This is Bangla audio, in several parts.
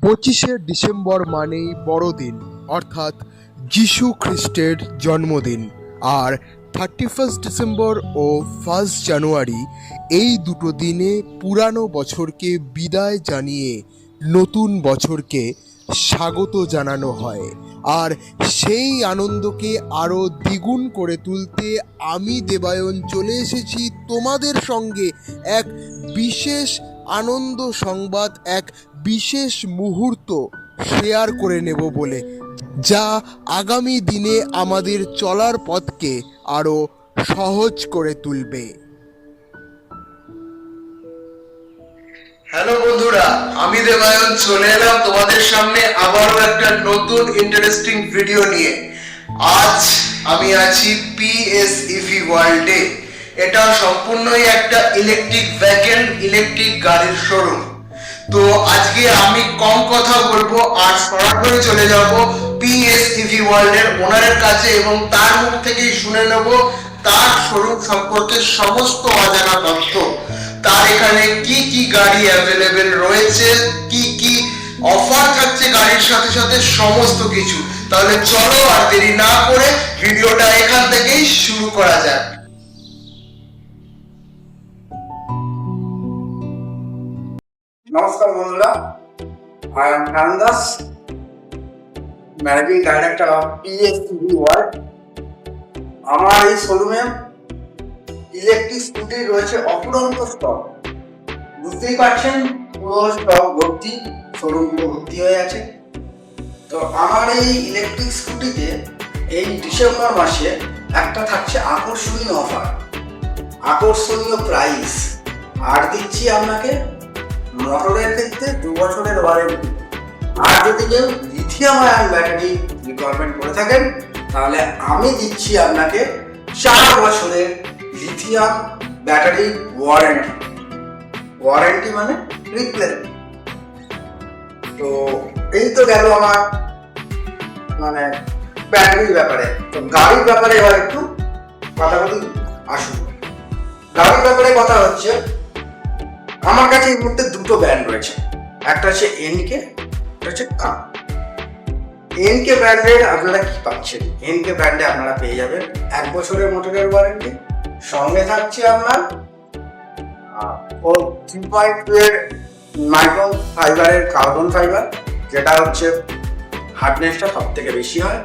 25শে ডিসেম্বর মানেই বড়দিন, অর্থাৎ যিশু খ্রিস্টের জন্মদিন। আর 31 ডিসেম্বর ও 1 জানুয়ারি এই দুটো দিনে পুরানো বছরকে বিদায় জানিয়ে নতুন বছরকে স্বাগত জানানো হয়। আর সেই আনন্দকে আরও দ্বিগুণ করে তুলতে আমি দেবায়ন চলে এসেছি তোমাদের সঙ্গে এক বিশেষ আনন্দ সংবাদ, এক বিশেষ মুহূর্ত শেয়ার করে নেব বলে, যা আগামী দিনে আমাদের চলার পথকে আরও সহজ করে তুলবে। হ্যালো বন্ধুরা, আমি দেবায়ন চলে এলাম তোমাদের সামনে আবারও একটা নতুন ইন্টারেস্টিং ভিডিও নিয়ে। আজ আমি আছি পিএসইভি ওয়ার্ল্ডে। এটা সম্পূর্ণই একটা ইলেকট্রিক ভেহিকল, ইলেকট্রিক গাড়ির শোরুম। তো আজকে আমি কম কথা বলবো আর সরাসরি চলে যাব পিএসইভি ওয়ার্ল্ডের ওনারের কাছে এবং তার মুখ থেকেই শুনে নেব তার শোরুম সম্পর্কে সমস্ত অজানা তথ্য। তার এখানে কি কি গাড়ি অ্যাভেলেবেল রয়েছে, কি কি অফার থাকছে গাড়ির সাথে সাথে, সমস্ত কিছু। তাহলে চলো আর দেরি না করে ভিডিওটা এখান থেকেই শুরু করা যাক। নমস্কার বন্ধুরা, I am Karan, managing director of PSEV world. আমার এই শোরুমে ইলেকট্রিক স্কুটি রয়েছে অফুরন্ত স্টক। বুঝতেই পারছেন, পুরো স্টক ভর্তি, শোরুম ভর্তি হয়ে আছে। তো আমার এই ইলেকট্রিক স্কুটিতে এই ডিসেম্বর মাসে একটা থাকছে আকর্ষণীয় অফার, আকর্ষণীয় প্রাইস। আর দিচ্ছি আপনাকে মোটরের ক্ষেত্রে 2 বছরের ওয়ারেন্টি। আর যদি কেউ লিথিয়াম আয়ন ব্যাটারি রিকোয়ারমেন্ট করে থাকেন, তাহলে আমি দিচ্ছি আপনাকে 4 বছরের লিথিয়াম ব্যাটারি ওয়ারেন্টি। ওয়ারেন্টি মানে রিপ্লেসমেন্ট। তো এই তো গেল আমার মানে ব্যাটারির ব্যাপারে। তো গাড়ির ব্যাপারে এবার একটু কথা আসুন। গাড়ির ব্যাপারে কথা হচ্ছে, আমার কাছে এই মুহূর্তে দুটো ব্র্যান্ড রয়েছে। একটা হচ্ছে এনকে, একটা হচ্ছে কাম। এনকে ব্র্যান্ডের আপনারা কি পাচ্ছেন? এনকে ব্র্যান্ডে আপনারা পেয়ে যাবেন 1 বছরের মোটরের ওয়ারেন্টি, সঙ্গে থাকছে আপনার 3.2 এর মাইক্রন ফাইবারের কার্বন ফাইবার, যেটা হচ্ছে হার্ডনেসটা সব থেকে বেশি হয়।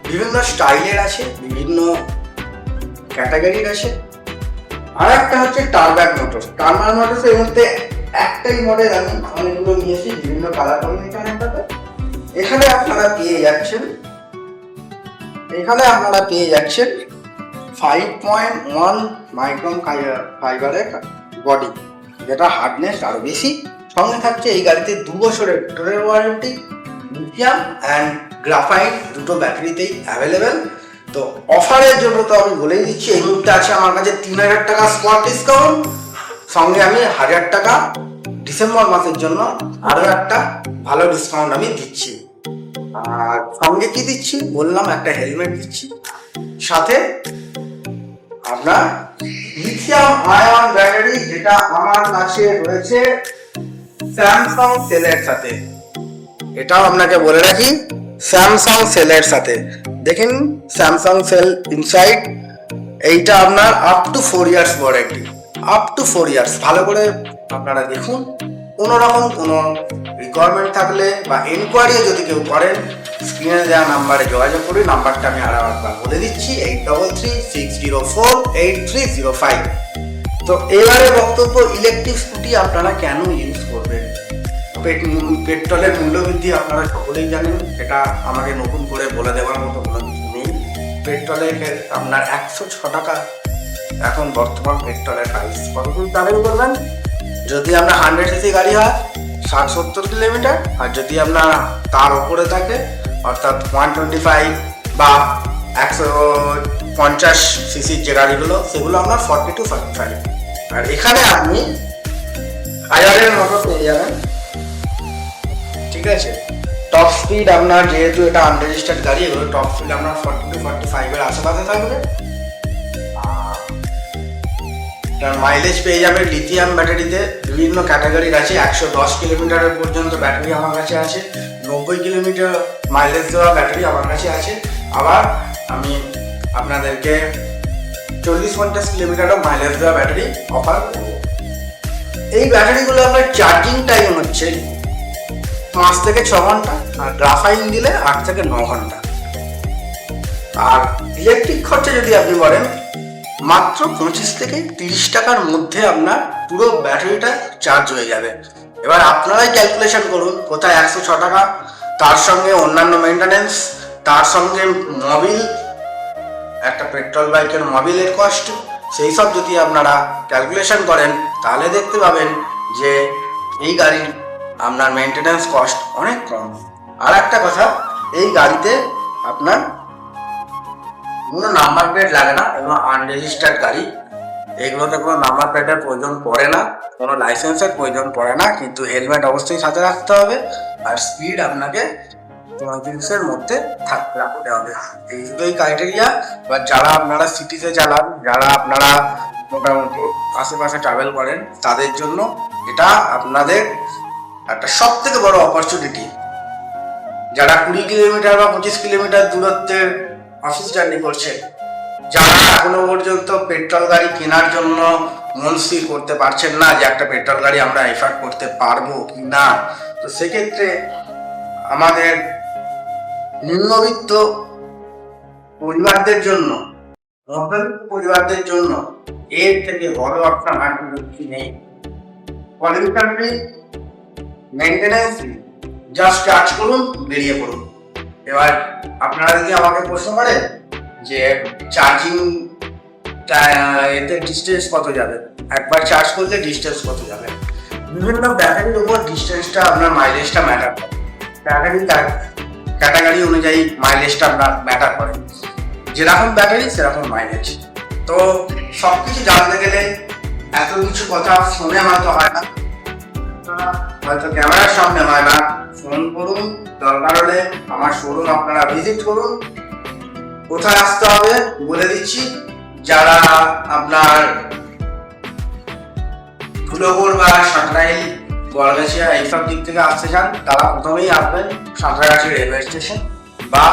বিভিন্ন স্টাইলের আছে, বিভিন্ন ক্যাটাগরির আছে। আর একটা হচ্ছে টারব্যাক মোটর। টারব্যাক মোটর এর মধ্যে একটাই মডেল আমি অনেকগুলো নিয়েছি, বিভিন্ন কালার কম্বিনেশনটাতে। এখানে আপনারা পেয়ে যাচ্ছেন 5.1 মাইক্রন ফাইবারের বডি, যেটা হার্ডনেস আরো বেশি। সঙ্গে থাকছে এই গাড়িতে 2 বছরের মোটরের ওয়ারেন্টি। লিথিয়াম অ্যান্ড গ্রাফাইট দুটো ব্যাটারিতেই অ্যাভেলেবেল। তো অফারের জন্য তো আমি বলেই দিচ্ছি, এই মুহূর্তে আছে আমার কাছে 3000 টাকা স্পট ডিসকাউন্ট, সঙ্গে আমি 1000 টাকা ডিসেম্বর মাসের জন্য আরো একটা ভালো ডিসকাউন্ট আমি দিচ্ছি। আর সঙ্গে কি দিচ্ছি বললাম, একটা হেলমেট দিচ্ছি, সাথে আপনার লিথিয়াম আয়ন ব্যাটারি, যেটা আমার কাছে রয়েছে স্যামসাং সেলের সাথে। এটাও আপনাকে বলে রাখি, স্যামসাং সেলের সাথে। দেখেন স্যামসাং সেল ইনসাইড, এইটা আপনার up to 4 years warranty, up to 4 years. ভালো করে আপনারা দেখুন। কোনো রকম কোনো রিকোয়ারমেন্ট থাকলে বা এনকোয়ারি যদি কেউ করেন, স্ক্রিনে দেওয়া নাম্বারে যোগাযোগ করে। নাম্বারটা আমি আরো একবার বলে দিচ্ছি, 8336048305। তো এবারে বক্তব্য, ইলেকট্রিক স্কুটি আপনারা কেন ইউজ করবেন? পেট্রোলের মূল্যবৃদ্ধি আপনারা সকলেই জানেন, এটা আমাকে নতুন করে বলে দেওয়ার মতো কোনো কিছু নেই। পেট্রোলের আপনার 106 টাকা এখন বর্তমান পেট্রোলের প্রাইস। কতদিন ট্রাভেল করবেন? যদি আপনার 100 সিসি গাড়ি হয় 60-70 কিলোমিটার, আর যদি আপনার তার উপরে থাকে অর্থাৎ 125 বা 150 সিসির যে গাড়িগুলো, সেগুলো আপনার 40 to 45। আর এখানে আপনি 1000-এর মতো পেয়ে যাবেন। ঠিক আছে, টপ স্পিড আপনার, যেহেতু এটা আনরেজিস্টার্ড গাড়ি, এগুলো টপ স্পিড আপনার 40 to 45 এর আশেপাশে থাকবে। মাইলেজ পেয়ে যাবে লিথিয়াম ব্যাটারিতে বিভিন্ন ক্যাটাগরির আছে। 110 কিলোমিটারের পর্যন্ত ব্যাটারি আমার কাছে আছে, 90 কিলোমিটার মাইলেজ দেওয়া ব্যাটারি আমার কাছে আছে, আবার আমি আপনাদেরকে 40-50 কিলোমিটারও মাইলেজ দেওয়া ব্যাটারি অফার করব। এই ব্যাটারিগুলো আপনার চার্জিং টাইম হচ্ছে 5 থেকে 6 ঘন্টা, আর গ্রাফাইন দিলে 8 থেকে 9 ঘন্টা। আর ইলেকট্রিক খরচা যদি আপনি বলেন, মাত্র 25 থেকে 30 টাকার মধ্যে আপনার পুরো ব্যাটারিটা চার্জ হয়ে যাবে। এবার আপনারাই ক্যালকুলেশন করুন কোথায় 106 টাকা, তার সঙ্গে অন্যান্য মেনটেনেন্স, তার সঙ্গে মোবিল, একটা পেট্রোল বাইকের মোবিলের কস্ট, সেই সব যদি আপনারা ক্যালকুলেশন করেন তাহলে দেখতে পাবেন যে এই গাড়ির আপনার মেনটেনেন্স কস্ট অনেক কম। আর একটা কথা, এই গাড়িতে আপনার কোনো নাম্বার প্লেট লাগে না, এগুলো আনরেজিস্টার্ড গাড়ি, এগুলোতে কোনো নাম্বার প্লেটের প্রয়োজন পড়ে না, কোনো লাইসেন্সের প্রয়োজন পড়ে না, কিন্তু হেলমেট অবশ্যই সাথে রাখতে হবে, আর স্পিড আপনাকে 35-এর মধ্যে রাখতে হবে। এই দুটোই ক্রাইটেরিয়া। বা যারা আপনারা সিটিতে চালান, যারা আপনারা মোটামুটি আশেপাশে ট্রাভেল করেন, তাদের জন্য এটা আপনাদের একটা সব থেকে বড় অপরচুনিটি। যারা 20 কিলোমিটার বা 25 কিলোমিটার দূরত্বের অফিস জার্নি করছে, যারা এখনো পর্যন্ত পেট্রোল গাড়ি কেনার জন্য মন স্থির করতে পারছেন না যে একটা পেট্রোল গাড়ি আমরা এফোর্ড করতে পারবো কি না, তো সেক্ষেত্রে আমাদের নিম্নবিত্ত পরিবারদের জন্য, মধ্যবিত্ত পরিবারদের জন্য এর থেকে বড় একটা মার্কেট নেই। Pollution free, maintenance free, just charge করুন, বেরিয়ে পড়ুন। এবার আপনারা যদি আমাকে প্রশ্ন করেন যে চার্জিং এতে ডিস্টেন্স কত যাবে, একবার চার্জ করলে ডিস্টেন্স কত যাবে, বিভিন্ন ব্যাটারির উপর ডিস্টেন্সটা আপনার মাইলেজটা ম্যাটার করে। ব্যাটারি ক্যাটাগরি অনুযায়ী মাইলেজটা আপনার ম্যাটার করে, যেরকম ব্যাটারি সেরকম মাইলেজ। তো সব কিছু জানতে গেলে এত কিছু কথা ফোনে হয়তো হয় না, হয়তো ক্যামেরার সামনে হয় না। ফোন করুন, দরকার হলে আমার শোরুম আপনারা ভিজিট করুন। কোথায় আসতে হবে বলে দিচ্ছি। যারা আপনার ধুলোগড় বা সাঁতরাইল, গড়গাছিয়া এইসব দিক থেকে আসতে চান, তারা প্রথমেই আসবেন সাঁতরাগাছি রেলওয়ে স্টেশন বা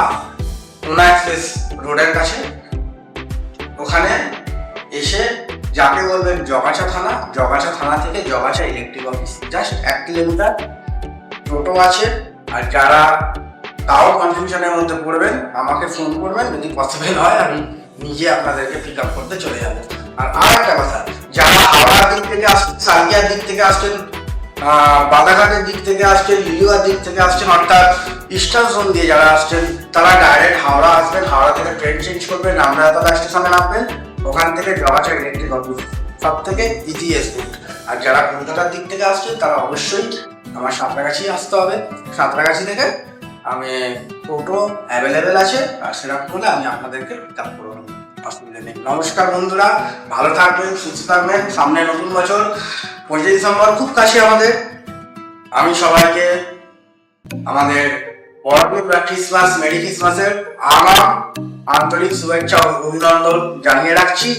পুনা এক্সপ্রেস রোডের কাছে। ওখানে এসে যাকে বলবেন জগাছা থানা, জগাছা থানা থেকে Jagachha electric office, just 1 kilometre. Toto আছে, আর যারা তাও কনফিউশনের মধ্যে পড়বেন আমাকে ফোন করবেন, যদি পসিবল হয় আমি নিজে আপনাদেরকে পিক আপ করতে চলে যাবো। আর একটা কথা, যারা হাওড়ার দিক থেকে আসছেন, সালকিয়ার দিক থেকে আসছেন, বাদাঘাটের দিক থেকে আসছেন, লিলুয়ার দিক থেকে আসছেন, অর্থাৎ ইস্টার্ন জোন দিয়ে যারা আসছেন, তারা ডাইরেক্ট হাওড়া আসবেন। হাওড়া থেকে ট্রেন চেঞ্জ করবেন, রামরাতলা স্টেশনে নামবেন, ওখান থেকে জগাছা ইলেকট্রিক অফিস, সব থেকে ইজিএস্ট রুট। আর যারা কলকাতার দিক থেকে আসছেন তারা অবশ্যই আমার সাঁতরাগাছি আসতে হবে। সাঁতরাগাছি থেকে আমি টোটো অ্যাভেলেবেল আছে, আর সেরকম হলে আমি আপনাদেরকে পিক আপ করবো, অসুবিধা নেই। নমস্কার বন্ধুরা, ভালো থাকবেন, সুস্থ থাকবেন। সামনে নতুন বছর 25 ডিসেম্বর খুব কাছে আমাদের। আমি সবাইকে আমাদের পরবর্তী ক্রিসমাস, মেরি ক্রিসমাসের আমার আন্তরিক শুভেচ্ছা ও অভিনন্দন জানিয়ে রাখছি।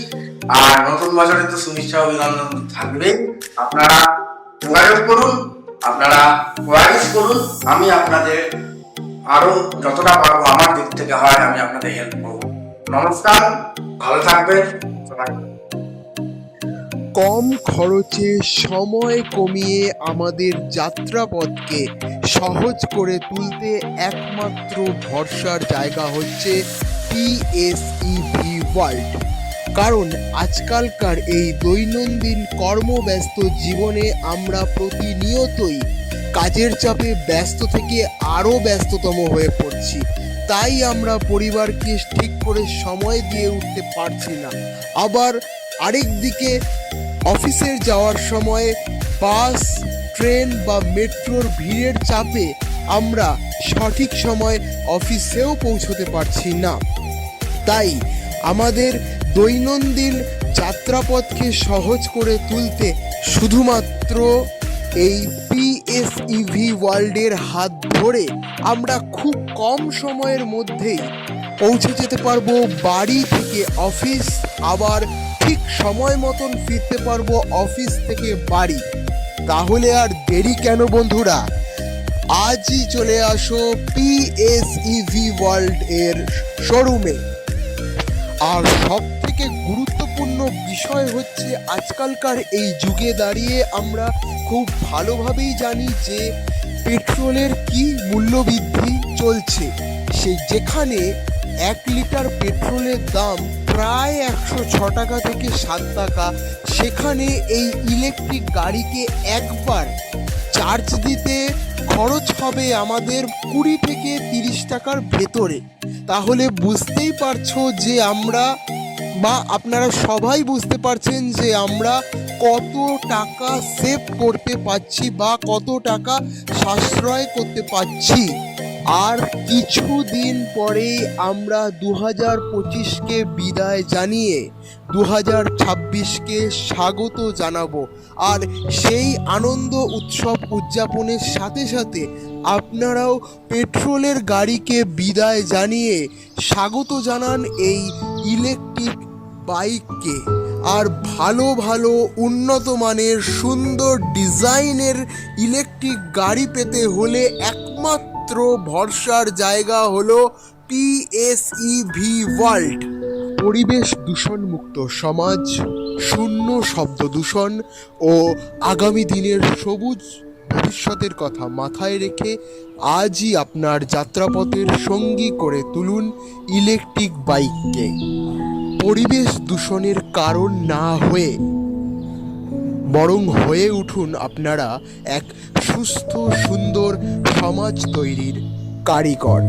আর নতুন বছরের তো শুভেচ্ছা অভিনন্দন থাকবেই। আপনারা যোগাযোগ করুন, আপনারা কোয়ারিজ করুন, আমি আপনাদের আরো যতটা পারবো আমার দিক থেকে হয় আমি আপনাদের হেল্প করবো। নমস্কার, ভালো থাকবেন সবাই। কম খরচে সময় কমিয়ে আমাদের যাত্রাপথকে সহজ করে তুলতে একমাত্র ভরসার জায়গা হচ্ছে PSEV ওয়ার্ল্ড। কারণ আজকালকার এই দৈনন্দিন কর্মব্যস্ত জীবনে আমরা প্রতিনিয়তই কাজের চাপে ব্যস্ত থেকে আরও ব্যস্ততম হয়ে পড়ছি। তাই আমরা পরিবারকে ঠিক করে সময় দিয়ে উঠতে পারছি না। আবার আরেক দিকে অফিসের যাওয়ার সময় বাস, ট্রেন বা মেট্রোর ভিড়ের চাপে আমরা সঠিক সময় অফিসেও পৌঁছতে পারছি না। তাই আমাদের দৈনন্দিন যাত্রাপথকে সহজ করে তুলতে শুধুমাত্র এই PSEV ওয়ার্ল্ডের হাত ধরে আমরা খুব কম সময়ের মধ্যেই পৌঁছে যেতে পারবো বাড়ি থেকে অফিস, আবার ঠিক সময় মতন ফিরতে পারবো অফিস থেকে বাড়ি। তাহলে আর দেরি কেন বন্ধুরা, আজই চলে আসো পিএসইভি ওয়ার্ল্ড এর শোরুমে। আর সব থেকে গুরুত্বপূর্ণ বিষয় হচ্ছে, আজকালকার এই যুগে দাঁড়িয়ে আমরা খুব ভালোভাবেই জানি যে পেট্রোলের কি মূল্যবৃদ্ধি চলছে। যেখানে 1 লিটার পেট্রোলের দাম প্রায় 106 টাকা থেকে 7 টাকা, সেখানে এই ইলেকট্রিক গাড়িকে একবার চার্জ দিতে খরচ হবে আমাদের 20 থেকে 30 টাকার ভেতরে। তাহলে বুঝতেই পারছো যে আমরা বা আপনারা সবাই বুঝতে পারছেন যে আমরা কত টাকা সেভ করতে পারছি বা কত টাকা সাশ্রয় করতে পারছি। আর কিছুদিন পরেই আমরা 2025কে বিদায় জানিয়ে 2026কে স্বাগত জানাবো। আর সেই আনন্দ উৎসব উদযাপনের সাথে সাথে আপনারাও পেট্রোলের গাড়িকে বিদায় জানিয়ে স্বাগত জানান এই ইলেকট্রিক বাইককে। আর ভালো ভালো উন্নত মানের সুন্দর ডিজাইনের ইলেকট্রিক গাড়ি পেতে হলে একমাত্র ভরসার জায়গা হলো পিএসইভি ওয়ার্ল্ড। পরিবেশ দূষণ মুক্ত সমাজ, শূন্য শব্দ দূষণ ও আগামী দিনের সবুজ ভবিষ্যতের কথা মাথায় রেখে আজই আপনার যাত্রাপথের সঙ্গী করে তুলুন ইলেকট্রিক বাইককে। পরিবেশ দূষণের কারণ না হয়ে বরং হয়ে উঠুন আপনারা এক সুস্থ সুন্দর সমাজ তৈরির কারিগর।